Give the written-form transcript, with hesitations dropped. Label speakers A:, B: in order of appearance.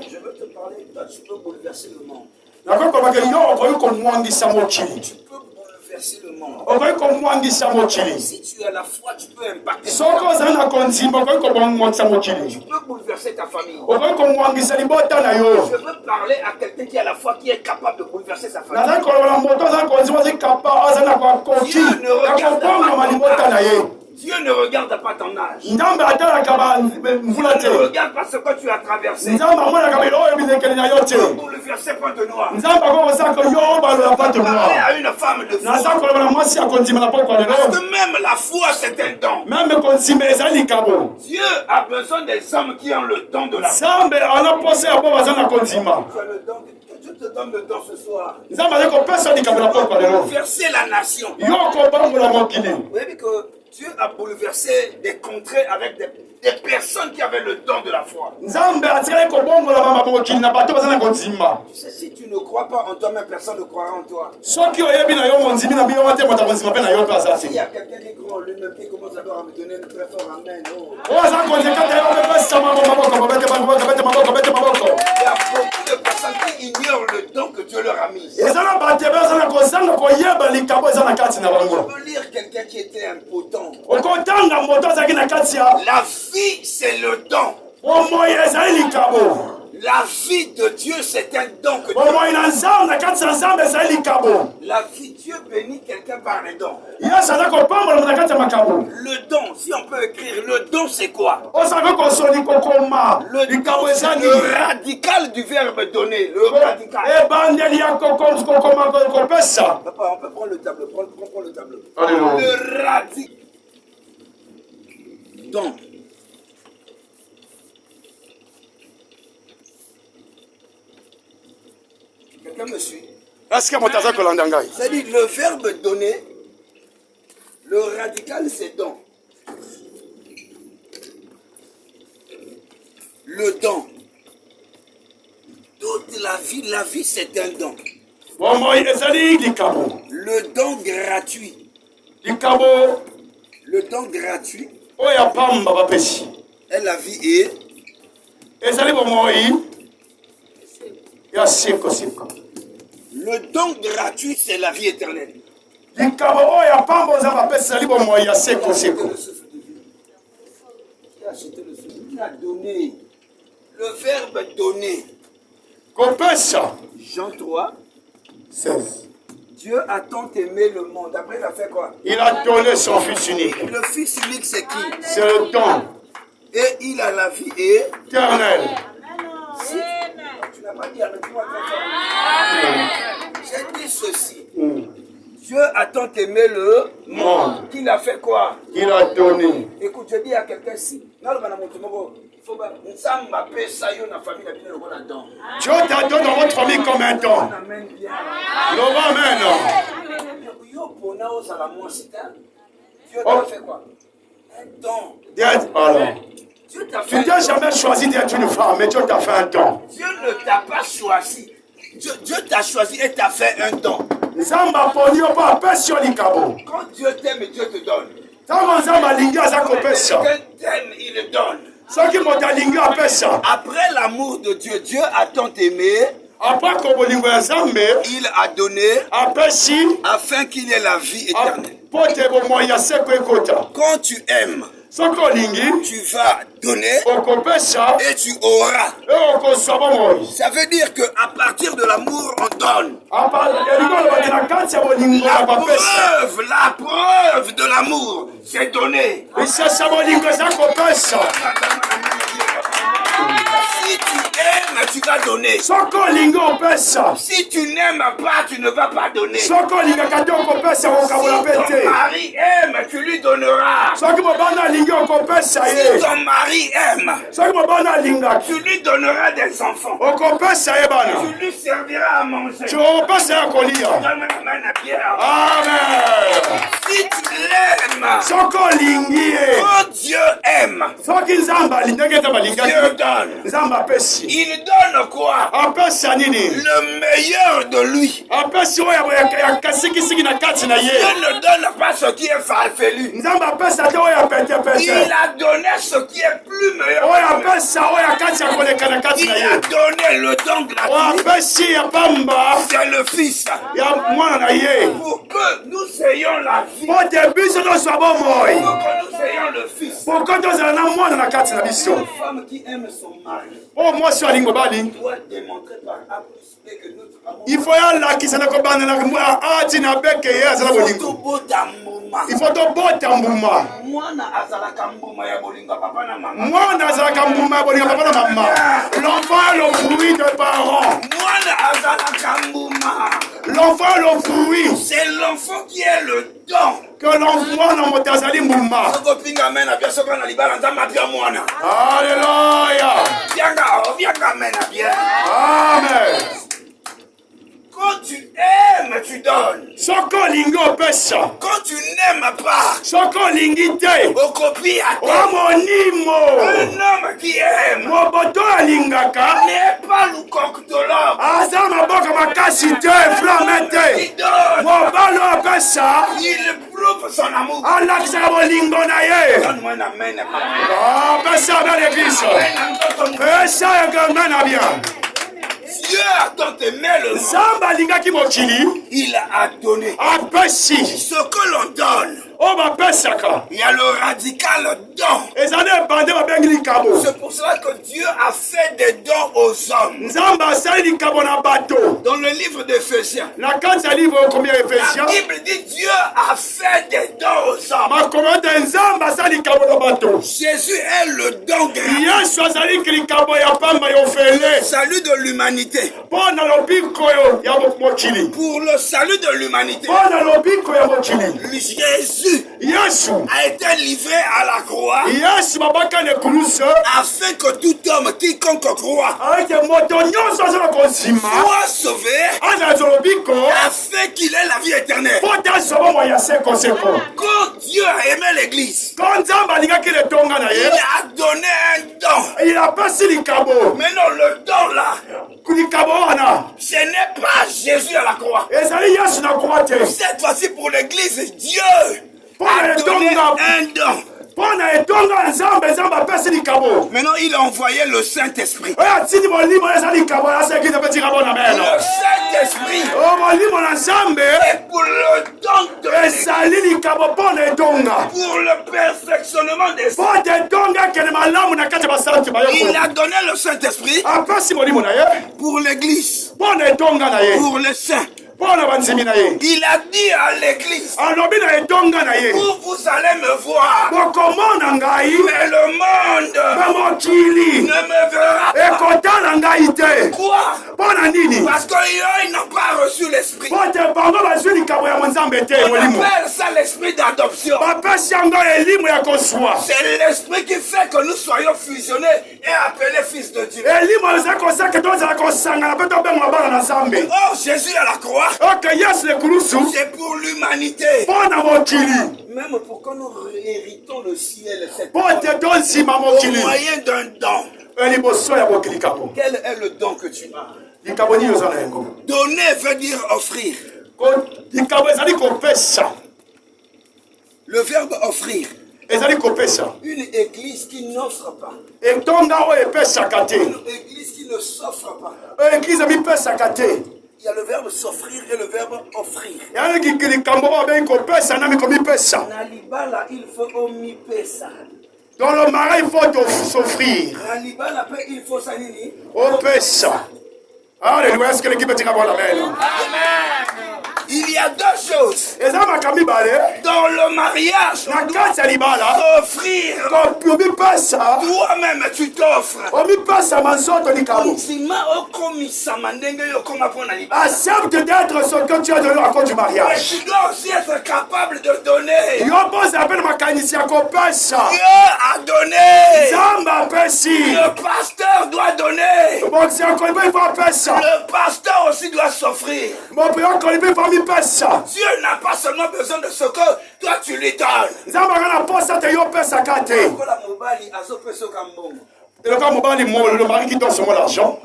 A: Je veux te parler, toi tu peux bouleverser le monde. Tu peux bouleverser le monde. Si tu as la foi, tu peux impacter. Tu peux bouleverser ta famille. Je veux parler à quelqu'un qui a la foi, qui est capable de bouleverser sa famille. Dieu ne regarde pas ton âge. Dieu ne regarde pas ce que tu as traversé. Tu peux bouleverser Pointe-Noire. Tu peux parler à une femme de foi. Parce que même la foi, c'est un don. Dieu a besoin des hommes qui ont le don de la foi. Dieu te donne le don ce soir. Bouleverser la nation. Vous voyez que Dieu a bouleversé des contrées avec des personnes qui avaient le don de la foi. Tu sais, si tu ne crois pas en toi-même, personne ne croira en toi. S'il y a quelqu'un qui croit en lui-même, qui commence d'abord à me donner un très fort amen. Oh. Il y a beaucoup de personnes qui ignorent le don que Dieu leur a mis. Je peux lire quelqu'un qui était impotent. La vie, c'est le don. La vie de Dieu, c'est un don que Dieu. La vie, Dieu bénit quelqu'un par les dons. Le don, si on peut écrire, le don c'est quoi? Le don, c'est le radical du verbe donner. Le radical. Papa, on peut prendre le tableau. Prends le tableau. Le radical. Don. Quelqu'un me suit? C'est-à-dire le verbe donner, le radical c'est don. Le don. Toute la vie c'est un don. Le don gratuit. Le don gratuit. Et la vie est. Le don gratuit, c'est la vie éternelle. Il a donné. Le verbe donner. Jean 3, 16. Dieu a tant aimé le monde. Après, il a fait quoi? Il a donné son fils unique.
B: Le fils unique, c'est qui?
A: C'est le don.
B: Et il a la vie éternelle.
A: Si
B: tu n'as pas dit avec moi, j'ai dit ceci. Dieu a tant aimé le monde qu'il a fait quoi?
A: Il a donné.
B: Écoute, je dis à quelqu'un si.
A: Dieu t'a donné dans votre famille comme un don.
B: Amen. Dieu t'a fait quoi? Un don.
A: Tu n'as jamais choisi d'être une femme, mais Dieu t'a fait un don.
B: Dieu ne t'a pas choisi. Dieu t'a choisi et t'a fait un don.
A: Quand
B: Dieu t'aime, Dieu te donne.
A: Quelqu'un
B: t'aime, il donne.
A: Après
B: l'amour de Dieu, Dieu a tant aimé. Il a donné afin qu'il y ait la vie éternelle. Quand tu aimes, tu vas donner et tu auras. Ça veut dire qu'à partir de l'amour, on donne. La preuve de l'amour, c'est donner. Si tu aimes, tu vas donner. Si tu n'aimes pas, tu ne vas pas donner. Si ton mari aime, tu lui donneras. Si ton mari aime, tu lui donneras des enfants. Tu lui serviras à manger.
A: Amen.
B: Si tu l'aimes, quand Dieu aime, Dieu donne. Il donne quoi? Le meilleur de lui. Dieu ne donne pas ce qui est farfelu. Il a donné ce qui est plus meilleur.
A: donné le don de la vie. C'est le Fils. Pour que nous ayons la vie. Pour que nous ayons le Fils. Une femme qui aime son mari doit démontrer par A plus B que notre amour.
B: Il faut il faut to bota mbuma.
A: Mwana azalaka mbuma ya bolingo papa na mama.
B: Mwana azalaka mbuma ya bolingo papa na mama. L'enfant est le fruit des parents.
A: Mwana azalaka mbuma.
B: L'enfant est le fruit.
A: C'est l'enfant qui est le don.
B: Que l'enfant n'a pas azali mbuma.
A: Soko pinga mena bien soko na libala nzamba pia mwana.
B: Alléluia.
A: Viens mena bien.
B: Amen.
A: Quand tu aimes, tu donnes.
B: Soko lingo pesa.
A: Quand tu n'aimes pas,
B: soko lingite.
A: Okopi à
B: monimo.
A: Un homme qui aime.
B: Moboto alingaka.
A: N'est pas le coctologue.
B: Asa maboka makasi te, flamete.
A: Il donne.
B: Mobalo pesa.
A: Il prouve son amour.
B: Alakisa bolingo na ye.
A: Donne-moi une amen.
B: Ah, pesa belle église. Pesa yagana bien.
A: Dieu a tant aimé le
B: monde.
A: Il a donné. Ce que l'on donne. Il y a le radical don. C'est pour cela que Dieu a fait des dons aux hommes. Dans le livre d'Éphésiens, la Bible dit Dieu a fait des dons aux hommes. Jésus est le don gratuit. Salut de l'humanité. Pour le salut de l'humanité, Jésus a été livré à la croix afin que tout homme quiconque croit soit sauvé afin qu'il ait la vie éternelle. Quand Dieu a aimé l'église, il a donné un don. Mais non, le don là, ce n'est pas Jésus à la croix. Cette fois-ci pour l'église, Dieu a donné un don. Maintenant, il a envoyé le Saint-Esprit. Le Saint-Esprit est pour le don de pour le perfectionnement des saints. Il a donné le Saint-Esprit pour l'église, pour les saints. Il a dit à l'église, où vous allez me voir, mais le monde ne me verra pas. Quoi? Parce qu'ils n'ont pas reçu l'esprit. On appelle ça l'esprit d'adoption. C'est l'esprit qui fait que nous soyons fusionnés et appelés fils de Dieu. Oh, Jésus à la croix, c'est pour l'humanité. Même pour que nous héritons le ciel, c'est au moyen d'un don. Quel est le don que tu as? Donner veut dire offrir. Le verbe offrir. Une église qui n'offre pas. Une église qui ne s'offre pas. Il y a le verbe s'offrir et le verbe offrir. Nalibala, il faut omipesa.
B: Dans le marais, il faut s'offrir.
A: Nalibala, il faut sanini.
B: Opesa. Alléluia, est-ce que l'équipe est tirée à la main?
A: Amen. Il y a deux choses. Dans le mariage, s'offrir. Toi-même, tu t'offres.
B: Accepte d'être ce que tu as donné à cause du mariage.
A: Mais tu dois aussi être capable de donner. Dieu a donné. Le pasteur doit donner. Le pasteur aussi doit s'offrir. Dieu n'a pas seulement besoin de ce que toi tu lui donnes.
B: Le mari qui donne seulement l'argent.